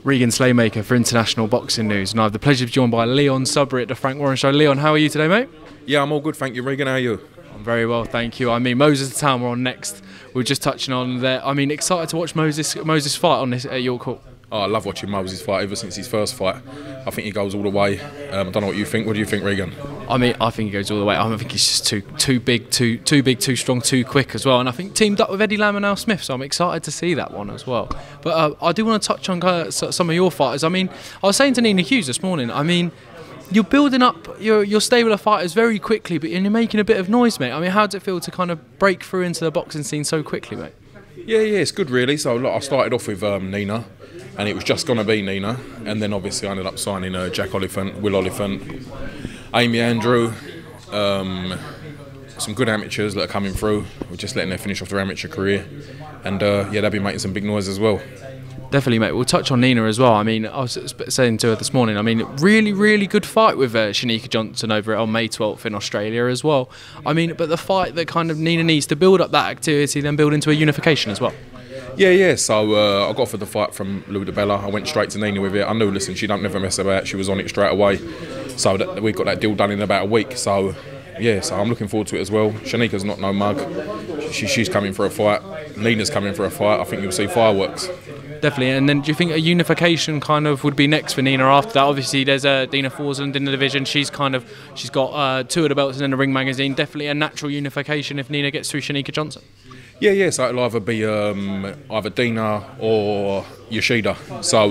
Regan Slaymaker for International Boxing News, and I have the pleasure to be joined by Leon Sudbury at the Frank Warren Show. Leon, how are you today, mate? Yeah, I'm all good, thank you, Regan. How are you? I'm very well, thank you. I mean, Moses Itauma on next. We were just touching on there. I mean, excited to watch Moses fight on this at your court. Oh, I love watching Moses fight ever since his first fight. I think he goes all the way. I don't know what you think. What do you think, Regan? I mean, I think he goes all the way. I think he's just too big, too strong, too quick as well. And I think teamed up with Eddie Lam and Al Smith, so I'm excited to see that one as well. But I do want to touch on some of your fighters. I mean, I was saying to Nina Hughes this morning, I mean, you're building up your stable of fighters very quickly, but you're making a bit of noise, mate. I mean, how does it feel to kind of break through into the boxing scene so quickly, mate? Yeah, it's good, really. So look, I started off with Nina, and it was just going to be Nina, and then obviously I ended up signing Jack Oliphant, Will Oliphant, Amy Andrew, some good amateurs that are coming through. We're just letting them finish off their amateur career, and yeah, they'll be making some big noise as well. Definitely, mate. We'll touch on Nina as well. I mean, I was saying to her this morning, I mean, really good fight with Cherneka Johnson over on May 12th in Australia as well. I mean, but the fight that kind of Nina needs to build up that activity, then build into a unification as well. Yeah. So I got offered the fight from Lou DiBella. I went straight to Nina with it. I knew, listen, she don't never mess about. She was on it straight away. So we got that deal done in about a week. So yeah, so I'm looking forward to it as well. Cherneka's not no mug. She's coming for a fight. Nina's coming for a fight. I think you'll see fireworks. Definitely. And then do you think a unification kind of would be next for Nina after that? Obviously there's Dina Forsland in the division. She's got 2 of the belts in the Ring magazine. Definitely a natural unification if Nina gets through Cherneka Johnson. Yeah, so it'll either be either Dina or Yoshida. So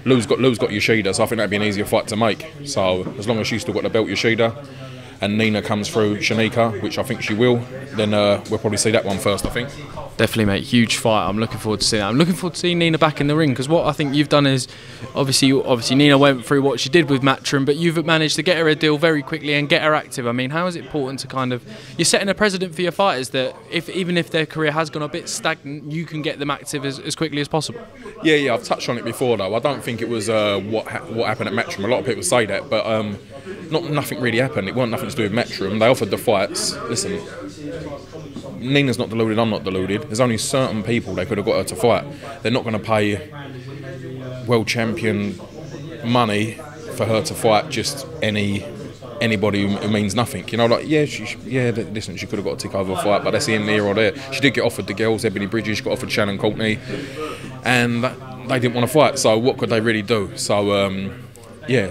Lou's got Yoshida, so I think that'd be an easier fight to make. So as long as she's still got the belt Yoshida and Nina comes through Cherneka, which I think she will, then we'll probably see that one first, I think. Definitely, mate. Huge fight. I'm looking forward to seeing that. I'm looking forward to seeing Nina back in the ring, because what I think you've done is, obviously Nina went through what she did with Matchroom, but you've managed to get her a deal very quickly and get her active. I mean, how is it important to kind of, you're setting a precedent for your fighters that even if their career has gone a bit stagnant, you can get them active as quickly as possible. Yeah, I've touched on it before though. I don't think it was what happened at Matchroom. A lot of people say that, but nothing really happened. It wasn't nothing to do with Matchroom. They offered the fights. Listen, Nina's not deluded, I'm not deluded. There's only certain people they could have got her to fight. They're not going to pay world champion money for her to fight just anybody who means nothing. You know, like, listen, she could have got a Takeover fight, but that's in here or there. She did get offered the girls, Ebony Bridges, she got offered Shannon Courtney, and they didn't want to fight, so what could they really do? So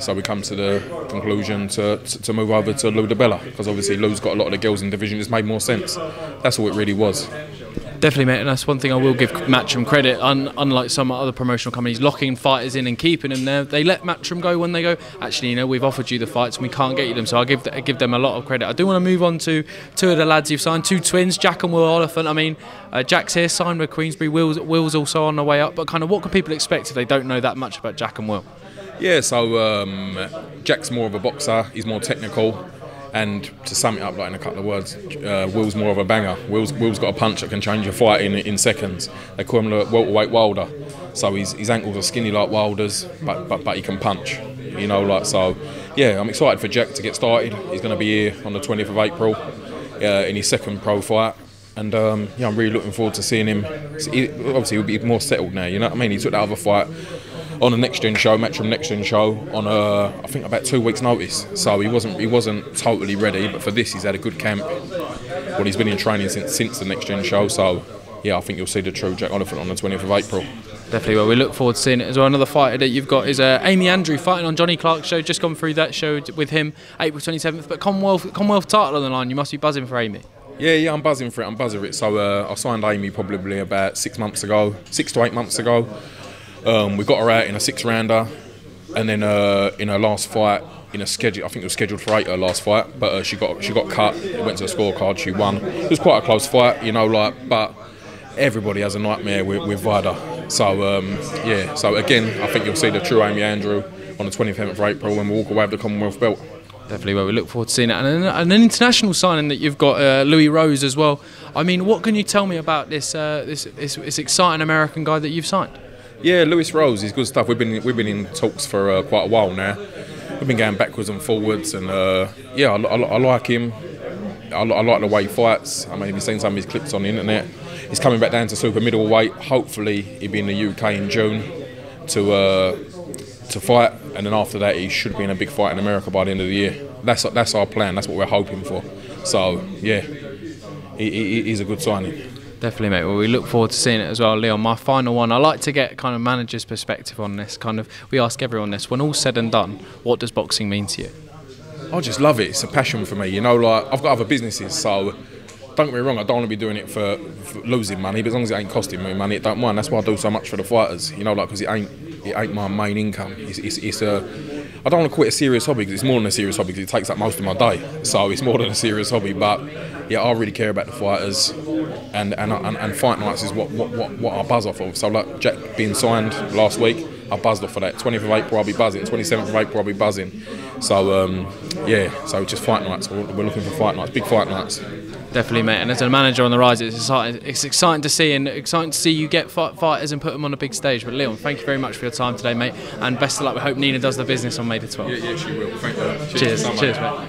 so we come to the conclusion to move over to Lou DiBella, because obviously Lou's got a lot of the girls in the division. It's made more sense. That's all it really was. Definitely, mate, and that's one thing I will give Matchroom credit. Unlike some other promotional companies, locking fighters in and keeping them there, they let Matchroom go when they go, actually, you know, we've offered you the fights and we can't get you them. So I give them a lot of credit. I do want to move on to 2 of the lads you've signed, 2 twins, Jack and Will Oliphant. I mean, Jack's here, signed with Queensbury. Will's also on the way up. But kind of what can people expect if they don't know that much about Jack and Will? Yeah, so Jack's more of a boxer, he's more technical, and to sum it up like in a couple of words, Will's more of a banger. Will's got a punch that can change a fight in seconds. They call him the welterweight Wilder, so his ankles are skinny like Wilder's, but he can punch, you know, like, so yeah, I'm excited for Jack to get started. He's going to be here on the 20th of April in his second pro fight. And yeah, I'm really looking forward to seeing him. Obviously he'll be more settled now, you know what I mean? He took that other fight on the Next Gen show, Matchroom Next Gen show, on I think about 2 weeks' notice. So he wasn't totally ready, but for this he's had a good camp. Well, he's been in training since the Next Gen show. So yeah, I think you'll see the true Jack Oliphant on the 20th of April. Definitely, well, we look forward to seeing it as well. Another fighter that you've got is Amy Andrew fighting on Johnny Clark's show. Just gone through that show with him, April 27th. But Commonwealth title on the line. You must be buzzing for Amy. Yeah, I'm buzzing for it. So I signed Amy probably about 6 to 8 months ago. We got her out in a 6-rounder, and then in her last fight, in a schedule, I think it was scheduled for 8, her last fight, but she got cut. It went to a scorecard, she won. It was quite a close fight, you know, like, but everybody has a nightmare with Vida. So yeah, so again, I think you'll see the true Amy Andrew on the 27th of April when we walk away with the Commonwealth belt. Definitely, well, we look forward to seeing it. And an international signing that you've got, Louis Rose as well. I mean, what can you tell me about this exciting American guy that you've signed? Yeah, Louis Rose is good stuff. We've been in talks for quite a while now. We've been going backwards and forwards, and yeah, I like him. I like the way he fights. I mean, if you've seen some of his clips on the internet, he's coming back down to super middleweight. Hopefully, he'll be in the UK in June to fight, and then after that he should be in a big fight in America by the end of the year. That's our plan. That's what we're hoping for. So yeah, he's a good signing. Definitely, mate. Well, we look forward to seeing it as well, Leon. My final one, I like to get kind of manager's perspective on this. We ask everyone this. When all's said and done, what does boxing mean to you? I just love it. It's a passion for me. You know, like I've got other businesses, so don't get me wrong. I don't want to be doing it for losing money, but as long as it ain't costing me money, it don't mind. That's why I do so much for the fighters. You know, like because it ain't my main income. I don't want to quit a serious hobby because it's more than a serious hobby because it takes up most of my day. So it's more than a serious hobby, but yeah, I really care about the fighters, and fight nights is what I buzz off of. So like Jack being signed last week, I buzzed off of that. 20th of April I'll be buzzing. 27th of April I'll be buzzing. So yeah, so just fight nights. We're looking for fight nights, big fight nights. Definitely, mate. And as a manager on the rise, it's exciting to see, and exciting to see you get fighters and put them on a big stage. But Leon, thank you very much for your time today, mate, and best of luck. We hope Nina does the business on May the 12th. Yeah, she will. Thank you. Cheers, mate.